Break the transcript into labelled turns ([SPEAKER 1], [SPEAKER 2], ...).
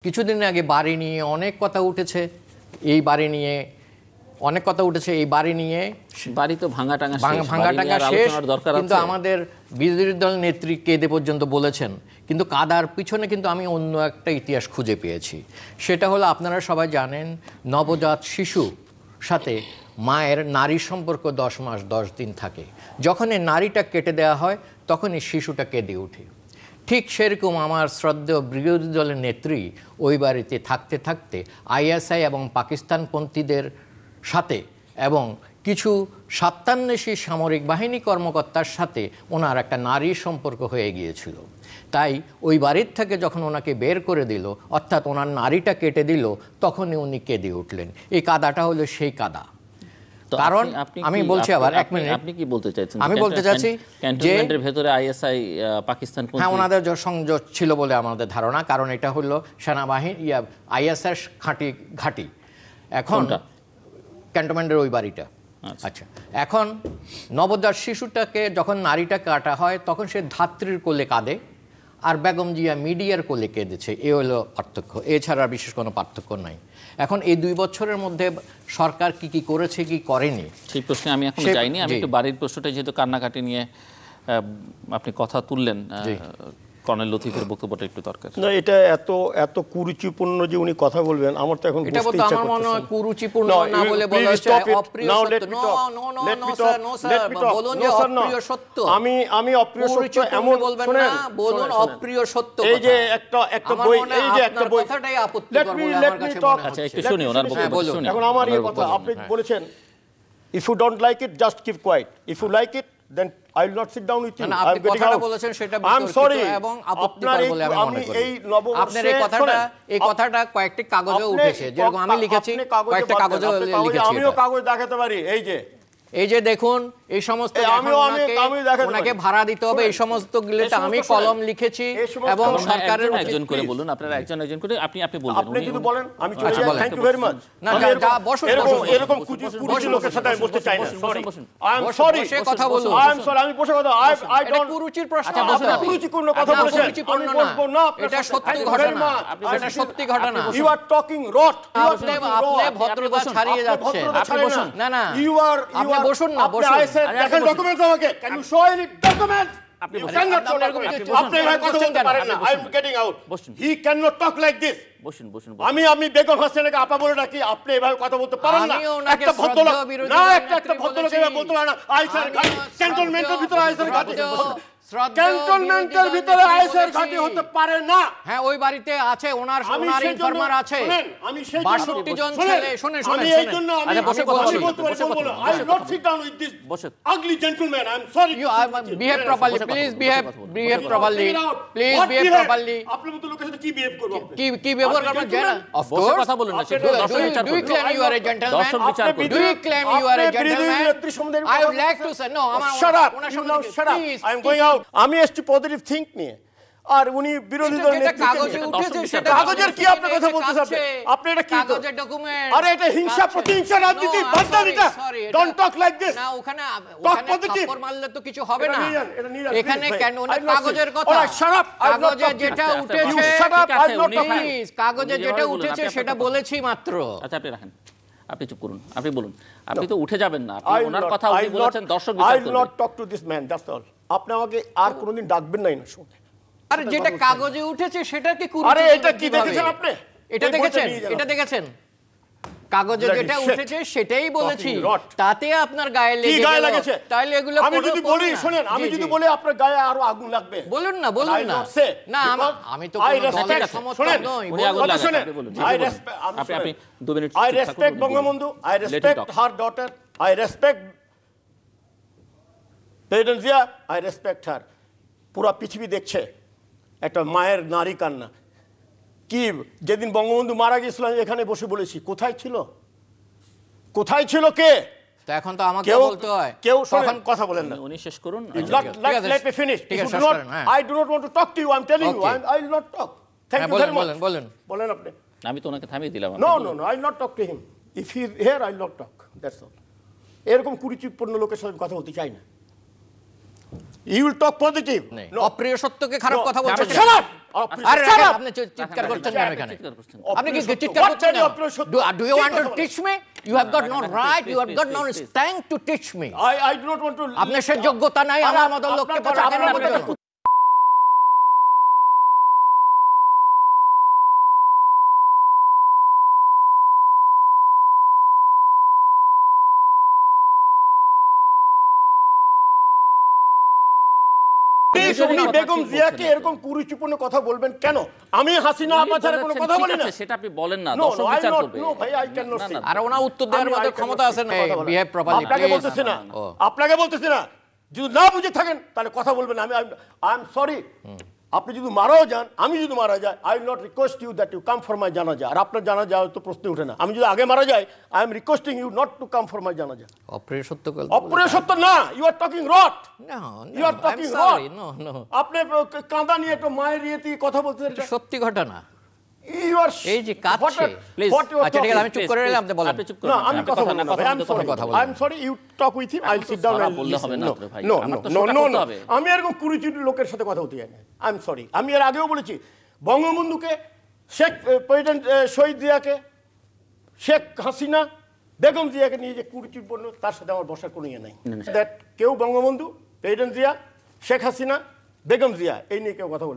[SPEAKER 1] কিছুদিন আগে বাড়ি নিয়ে অনেক কথা উঠেছে, এই বাড়ি নিয়ে অনেক কথা উঠেছে, এই বাড়ি নিয়ে
[SPEAKER 2] বাড়ি তো ভাঙা টাঙা
[SPEAKER 1] শেষ, কিন্তু আমাদের বিরোধী দল নেত্রী কেঁদে পর্যন্ত বলেছেন। কিন্তু কাদার পিছনে কিন্তু আমি অন্য একটা ইতিহাস খুঁজে পেয়েছি। সেটা হলো, আপনারা সবাই জানেন, নবজাত শিশু সাথে মায়ের নারী সম্পর্ক 10 মাস 10 দিন থাকে। যখন এই নারীটা কেটে দেওয়া হয় তখনই শিশুটা কেঁদে ওঠে। ঠিক সেরকম আমার শ্রদ্ধেয় বিরোধী দলের নেত্রী ওই বাড়িতে থাকতে থাকতে আইএসআই এবং পাকিস্তানপন্থীদের সাথে এবং কিছু স্বার্থান্বেষী সামরিক বাহিনী কর্মকর্তার সাথে ওনার একটা নারী সম্পর্ক হয়ে গিয়েছিল। তাই ওই বাড়ির থেকে যখন ওনাকে বের করে দিল, অর্থাৎ ওনার নারীটা কেটে দিল, তখনই উনি কেঁদে উঠলেন। এই কাদাটা হলো সেই কাদা। কারণ আমি বলছি আবার, এক মিনিট,
[SPEAKER 2] আপনি কি বলতে চাইছেন?
[SPEAKER 1] আমি বলতে চাচ্ছি
[SPEAKER 2] ক্যান্টনমেন্টের ভেতরে আইএসআই পাকিস্তান,
[SPEAKER 1] হ্যাঁ, ওনাদের সংযোগ ছিল বলে আমাদের ধারণা। কারণ এটা হলো সেনাবাহিনী আইএসআই ঘাঁটি। এখন ক্যান্টনমেন্টের ওই বাড়িটা, আচ্ছা, এখন নবজাত শিশুটাকে যখন নারীটা কাটা হয় তখন সে ধাত্রীর কোলে কাঁদে, আর বেগম জিয়া মিডিয়ার কোলে কেঁদেছে। এ হলো পার্থক্য, এছাড়া বিশেষ কোনো পার্থক্য নাই। এখন এই 2 বছরের মধ্যে সরকার কি কি করেছে, কি করেনি, সেই
[SPEAKER 2] প্রশ্নে আমি এখন যাইনি। আমি একটু বাড়ির প্রশ্নটা, যেহেতু কান্নাকাটি নিয়ে আপনি কথা তুললেন, কর্নেল লতিফের বক্তব্যটা একটু দরকার।
[SPEAKER 3] না, এটা এত কুরুচিপূর্ণ যে উনি কথা বলবেন, আমার তো এখন
[SPEAKER 1] এটা বলতে আমার মনে হয় কুরুচিপূর্ণ না বলে বলা হচ্ছে অপ্রিয় সত্য। নো স্যার, বলুন যে অপ্রিয় সত্য।
[SPEAKER 3] আমি অপ্রিয় সত্য এমন
[SPEAKER 1] বলবেন না, বলুন অপ্রিয় সত্য।
[SPEAKER 3] এই যে একটা বই, এই যে একটা বই,
[SPEAKER 1] কথাটাই আপত্তিকর বলে আমার কাছে মনে হয়।
[SPEAKER 2] আচ্ছা, একটু শুনি ওনার বক্তব্য শুনি।
[SPEAKER 3] এখন আমার এই কথা, আপনি বলেছেন if you don't like it just keep quiet, if you like it then I will not sit down with you.
[SPEAKER 1] আপনি কথাটা বলেছেন সেটা বিতর্কিত এবং আপত্তিকর বলে আমি মনে করি। আপনার এই কথাটা কয়েকটি কাগজে উঠেছে, যেরকম আমি লিখেছি, কয়েকটা কাগজে লিখেছি।
[SPEAKER 3] আমিও কাগজ দেখাতে পারি। এই যে দেখুন,
[SPEAKER 1] এই সমস্ত ওনাকে ভাড়া দিতে হবে, এই সমস্ত গুলোতে আমি কলম লিখেছি এবং সরকারের
[SPEAKER 2] একজন করে বলুন, আপনারা একজন করে আপনি বলবেন।
[SPEAKER 3] আপনি যদি বলেন আমি চলে যাই। Thank you very much.
[SPEAKER 1] না, যা বসুন,
[SPEAKER 3] এরকম কুচি লোকের সাথে আমি বসতে চাই না। সরি, আই এম সরি,
[SPEAKER 1] বসে কথা বলুন।
[SPEAKER 3] আই এম সরি, আমি বসে কথা, আই ডোন্ট
[SPEAKER 1] কুরুচির প্রশ্ন।
[SPEAKER 3] আপনি কুরুচিপূর্ণ কথা বলেছেন, আমি বলবো না।
[SPEAKER 1] এটা সত্যি ঘটনা, এটা সত্যি ঘটনা।
[SPEAKER 3] ইউ আর টকিং রট।
[SPEAKER 1] আপনি ভদ্রতা ছাড়িয়ে যাচ্ছেন।
[SPEAKER 3] আপনি বসুন
[SPEAKER 1] না,
[SPEAKER 3] আপনি
[SPEAKER 1] বসুন না, বসুন।
[SPEAKER 3] দেখেন ডকুমেন্টস আমাকে, can you show any documents? আপনি ভাই কথা বলতে পারেন না। I am getting out. He can not talk like this.
[SPEAKER 2] বসুন।
[SPEAKER 3] আমি বেগম হাসিনাকে আপা বলে ডাকি, আপনি এভাবে কথা বলতে পারেন না। একটা ভদ্রলোক না, একটা ভদ্রলোক এভাবে বলতে পারে না। আইসার ঘাটি, ক্যান্টনমেন্টের ভিতরে আইসার ঘাটি, ক্যান্টনমেন্টের ভিতরে আইসার ঘাটি হতে পারে না।
[SPEAKER 1] হ্যাঁ, ওই বাড়িতে আছে, ওনার ইনফরমার আছে।
[SPEAKER 3] আমি সেই
[SPEAKER 1] 62 জন ছেলে। শুনেন,
[SPEAKER 3] আমি এই জন্য আমি বলতে পারি, I will not sit down with this ugly gentleman. I am sorry.
[SPEAKER 1] You behave properly, please behave properly, please behave properly.
[SPEAKER 3] আপনার মতো লোকের সাথে কি বিহেভ করব?
[SPEAKER 1] কি ব্যবহার করবেন? অফ কোর্স কথা বলুন না। Do you claim you are a gentleman? Do you claim you are a gentleman? I would like to say no, আমার ওনার সঙ্গে please,
[SPEAKER 3] I am going out. আমি এসছি পজিটিভ থিংক নিয়ে, আর উনি বিরোধী দল নেত্রী।
[SPEAKER 1] কাগজে উঠেছে, সেটা
[SPEAKER 3] কাগজের কি আপনি কথা বলতেছেন? আপনি এটা কি
[SPEAKER 1] কাগজের ডকুমেন্ট?
[SPEAKER 3] আরে এটা হিংসা প্রতিহিংসা রাজনীতি, বাদদারিটা। Don't talk like this.
[SPEAKER 1] না, ওখানে থাপ্পড় মারলে তো কিছু হবে না। এখানে কেন কাগজের কথা? কাগজে যেটা উঠেছে, কাগজে যেটা উঠেছে সেটা বলেছি মাত্র।
[SPEAKER 2] আচ্ছা, আপনি রাখেন, আপনি চুপ করুন, আপনি বলুন। আপনি তো উঠে যাবেন না, আপনি ওনার কথা উনি বলেছেন, দর্শক বিচার করবে।
[SPEAKER 3] I will not talk to this man, that's all. আপনি আমাকে আর কোনোদিন ডাকবেন না এর সঙ্গে।
[SPEAKER 1] আরে যেটা কাগজে উঠেছে সেটা কি কুরুচি?
[SPEAKER 3] আরে এটা কি দেখেছেন আপনি?
[SPEAKER 1] এটা দেখেছেন? কাগজে যেটা উঠেছে সেটাই বলেছি, তাতে আপনার গায়ে লেগেছে। তাইলে এগুলো
[SPEAKER 3] আমি যদি বলি, শুনেন, আমি যদি বলি আপনার গায়ে আরো আগুন লাগবে,
[SPEAKER 1] বলুন না। না, আমি তো কোনো দলের সমর্থক নই।
[SPEAKER 2] আপনি 2 minute.
[SPEAKER 3] I respect Bangabandhu, I respect her daughter, I respect president Zia, I respect her. পুরা পৃথিবী দেখছে একটা মায়ের নারী কান্না। কি যেদিন বঙ্গবন্ধু মারা গিয়েছিল এখানে বসে বলেছি, কোথায় ছিল কে?
[SPEAKER 1] তো এখন তো আমাকে বলতে হয়।
[SPEAKER 3] কেউ তখন কথা বলেন না।
[SPEAKER 2] উনি শেষ করুন।
[SPEAKER 3] Let me finish. I do not want to talk to you. I'm telling you, I will not talk. Thank you very much. বলেন আপনি।
[SPEAKER 2] আমি তো ওনাকে থামিয়ে দিলাম।
[SPEAKER 3] No, I will not talk to him. If he is here, I will not talk. That's all. এরকম কুরুচিপূর্ণ লোকের সাথে কথা বলতে চাই না। You will talk positive. No.
[SPEAKER 1] অপ্রিয় সত্যকে খারাপ কথা বলছেন।
[SPEAKER 3] Shut up!
[SPEAKER 1] আরে
[SPEAKER 3] Shut up!
[SPEAKER 1] আপনি চিৎকার করছেন কেন এখানে? আপনি কি
[SPEAKER 3] অপ্রিয় সত্য।
[SPEAKER 1] চিৎকার করছেন কেন?
[SPEAKER 3] What অপ্রিয় সত্য?
[SPEAKER 1] Do you want to
[SPEAKER 3] ঠিক কথা
[SPEAKER 1] teach me? You have got no right, you have got no strength to teach me.
[SPEAKER 3] I do not want to.
[SPEAKER 1] আপনার সে যোগ্যতা নাই আমার মতো লোককে পড়ানোর জন্য।
[SPEAKER 3] আপনি বেগম জিয়াকে এরকম কুরুচিপূর্ণ কথা বলবেন কেন? আমি হাসিনা আপা ছাড়া কোনো কথা বলি না।
[SPEAKER 2] সেটা আপনি বলেন না,
[SPEAKER 3] No,
[SPEAKER 2] দর্শক
[SPEAKER 3] I
[SPEAKER 2] বিচার
[SPEAKER 3] not,
[SPEAKER 2] করবে।
[SPEAKER 3] no, ভাই, I cannot say.
[SPEAKER 1] আর ওনা উত্তর দেওয়ার মতো ক্ষমতা আছে না। Behave properly,
[SPEAKER 3] আপনাকে
[SPEAKER 1] please.
[SPEAKER 3] বলতেছি না,
[SPEAKER 1] ও।
[SPEAKER 3] আপনাকে বলতেছি না, যদি না বুঝে থাকেন তাহলে কথা বলবেন। I am sorry. আপনি যদি মারাও যান, আমি যদি মারা যাই, I will not request you that you come for my জানাজা। আর আপনার জানাজা তো প্রশ্ন ওঠে না। আমি যদি আগে মারা যাই, I am requesting you not to come for my জানাজা।
[SPEAKER 1] অপ্রিয় সত্য কথা।
[SPEAKER 3] অপ্রিয় সত্য না, you are talking rot.
[SPEAKER 1] No,
[SPEAKER 3] you are
[SPEAKER 1] I'm
[SPEAKER 3] talking
[SPEAKER 1] sorry,
[SPEAKER 3] rot.
[SPEAKER 1] no.
[SPEAKER 3] আপনি কাঁদা নিয়ে একটু মায়ের ইয়েতে কথা বলতেছেন।
[SPEAKER 1] এটা সত্যি ঘটনা।
[SPEAKER 3] ইউ আর
[SPEAKER 1] এই যে কাঁদছে।
[SPEAKER 2] Please.
[SPEAKER 1] আচ্ছা ঠিক আছে, আমি চুপ করে রইলাম, আপনি বলেন।
[SPEAKER 2] আপনি চুপ
[SPEAKER 3] না,
[SPEAKER 2] করুন।
[SPEAKER 3] আমি কথা বলবো না। I am sorry.
[SPEAKER 1] কথা বলবেন।
[SPEAKER 3] I am sorry, you talk with him, I will sit down
[SPEAKER 2] সারা
[SPEAKER 3] এন্ড
[SPEAKER 2] বললে হবে না তো ভাই।
[SPEAKER 3] নো
[SPEAKER 2] আমার তো
[SPEAKER 3] নো
[SPEAKER 2] শোটা
[SPEAKER 3] নো
[SPEAKER 2] করতে
[SPEAKER 3] নো।
[SPEAKER 2] হবে।
[SPEAKER 3] আমি এরকম কুরুচির লোকের সাথে কথা বলতে চাই না। I am sorry. আমি এর আগেও বলেছি, বঙ্গবন্ধুকে, শেখ প্রেসিডেন্ট শহীদ জিয়াকে, শেখ হাসিনা, বেগম জিয়াকে নিয়ে যে কুরুচিপূর্ণ, তার সাথে আমার বসার কোনো ইয়ে নাই। দ্যাট কেউ বঙ্গবন্ধু, প্রেসিডেন্ট জিয়া, শেখ হাসিনা, বেগম জিয়া এই নিয়ে কেউ কথা বলবে